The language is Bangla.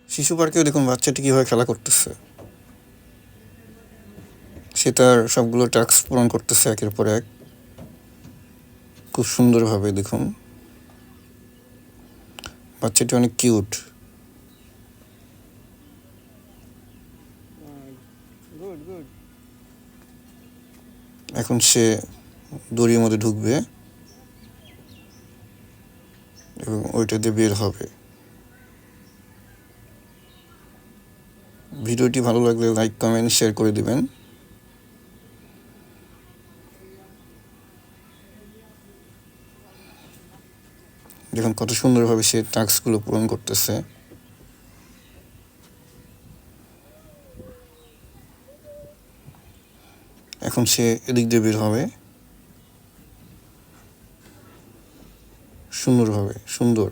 শিশু পার্কেও দেখুন বাচ্চাটি কীভাবে খেলা করতেছে। সে তার সবগুলো টাস্ক পূরণ করতেছে একের পর এক, খুব সুন্দরভাবে। দেখুন বাচ্চাটি অনেক কিউট। এখন সে দড়ির মধ্যে ঢুকবে এবং ওইটা দিয়ে বের হবে। ভিডিওটি ভালো লাগলে লাইক, কমেন্ট, শেয়ার করে দিবেন। দেখুন কত সুন্দরভাবে সে টাস্কগুলো পূরণ করতেছে। এখন সে এদিক দিয়ে বের হবে সুন্দরভাবে, সুন্দর।